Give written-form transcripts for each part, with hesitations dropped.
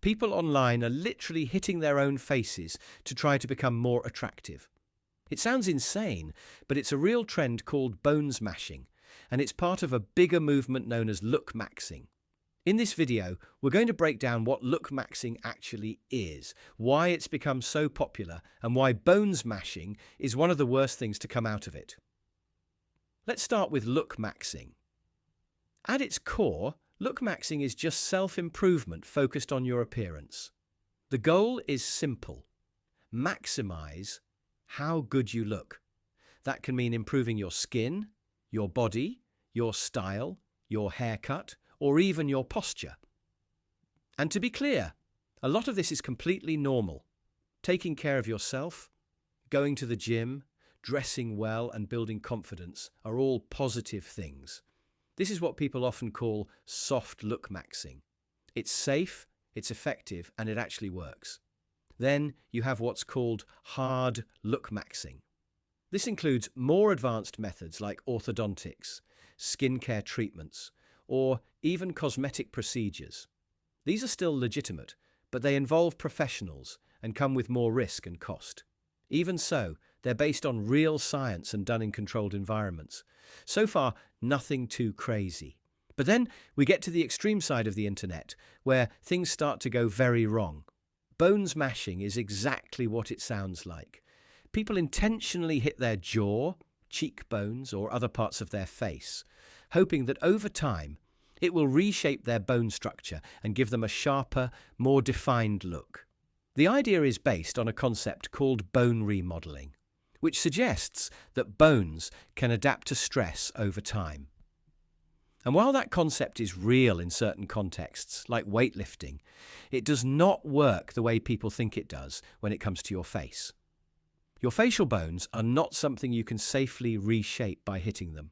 People online are literally hitting their own faces to try to become more attractive. It sounds insane, but it's a real trend called bonesmashing, and it's part of a bigger movement known as lookmaxing. In this video, we're going to break down what lookmaxing actually is, why it's become so popular, and why bonesmashing is one of the worst things to come out of it. Let's start with lookmaxing. At its core, lookmaxing is just self-improvement focused on your appearance. The goal is simple: maximize how good you look. That can mean improving your skin, your body, your style, your haircut, or even your posture. And to be clear, a lot of this is completely normal. Taking care of yourself, going to the gym, dressing well, and building confidence are all positive things. This is what people often call soft lookmaxing. It's safe, it's effective, and it actually works. Then you have what's called hard lookmaxing. This includes more advanced methods like orthodontics, skincare treatments, or even cosmetic procedures. These are still legitimate, but they involve professionals and come with more risk and cost. Even so, they're based on real science and done in controlled environments. So far, nothing too crazy. But then we get to the extreme side of the internet, where things start to go very wrong. Bonesmashing is exactly what it sounds like. People intentionally hit their jaw, cheekbones, or other parts of their face, hoping that over time it will reshape their bone structure and give them a sharper, more defined look. The idea is based on a concept called bone remodeling, which suggests that bones can adapt to stress over time. And while that concept is real in certain contexts, like weightlifting, it does not work the way people think it does when it comes to your face. Your facial bones are not something you can safely reshape by hitting them.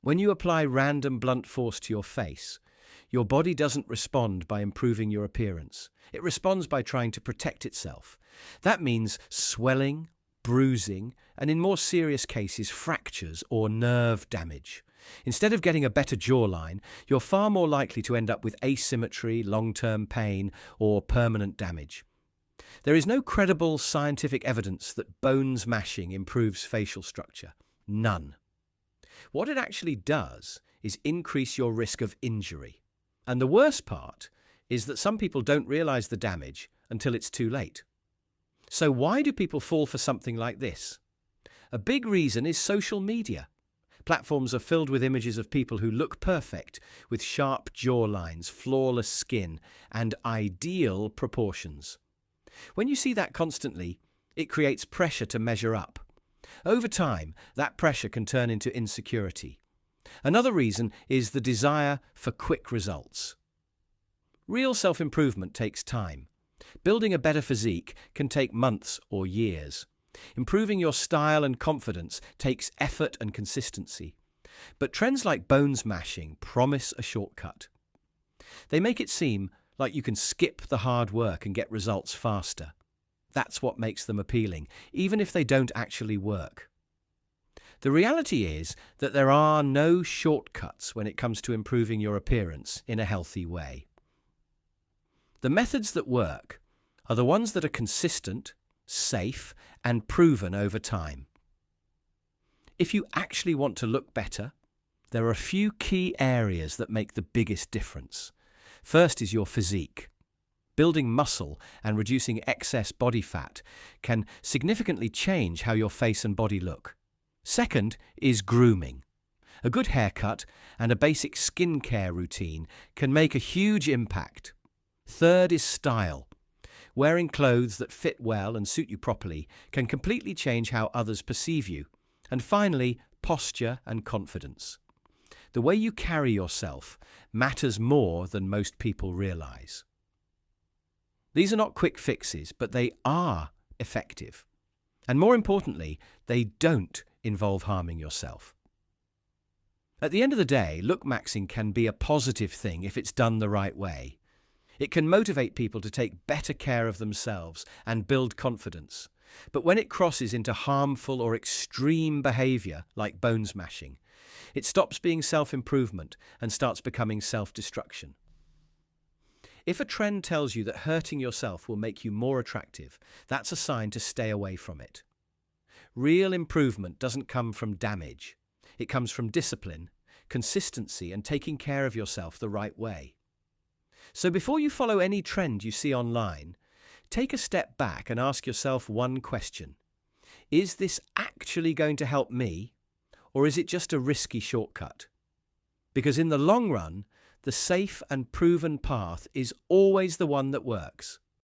When you apply random blunt force to your face, your body doesn't respond by improving your appearance. It responds by trying to protect itself. That means swelling, bruising, and in more serious cases, fractures or nerve damage. Instead of getting a better jawline, you're far more likely to end up with asymmetry, long-term pain, or permanent damage. There is no credible scientific evidence that bonesmashing improves facial structure. None. What it actually does is increase your risk of injury. And the worst part is that some people don't realize the damage until it's too late. So why do people fall for something like this? A big reason is social media. Platforms are filled with images of people who look perfect, with sharp jawlines, flawless skin, and ideal proportions. When you see that constantly, it creates pressure to measure up. Over time, that pressure can turn into insecurity. Another reason is the desire for quick results. Real self-improvement takes time. Building a better physique can take months or years. Improving your style and confidence takes effort and consistency. But trends like bonesmashing promise a shortcut. They make it seem like you can skip the hard work and get results faster. That's what makes them appealing, even if they don't actually work. The reality is that there are no shortcuts when it comes to improving your appearance in a healthy way. The methods that work are the ones that are consistent, safe, and proven over time. If you actually want to look better, there are a few key areas that make the biggest difference. First is your physique. Building muscle and reducing excess body fat can significantly change how your face and body look. Second is grooming. A good haircut and a basic skincare routine can make a huge impact. Third is style. Wearing clothes that fit well and suit you properly can completely change how others perceive you. And finally, posture and confidence. The way you carry yourself matters more than most people realize. These are not quick fixes, but they are effective. And more importantly, they don't involve harming yourself. At the end of the day, lookmaxing can be a positive thing if it's done the right way. It can motivate people to take better care of themselves and build confidence. But when it crosses into harmful or extreme behavior, like bonesmashing, it stops being self-improvement and starts becoming self-destruction. If a trend tells you that hurting yourself will make you more attractive, that's a sign to stay away from it. Real improvement doesn't come from damage. It comes from discipline, consistency, and taking care of yourself the right way. So before you follow any trend you see online, take a step back and ask yourself one question. Is this actually going to help me, or is it just a risky shortcut? Because in the long run, the safe and proven path is always the one that works.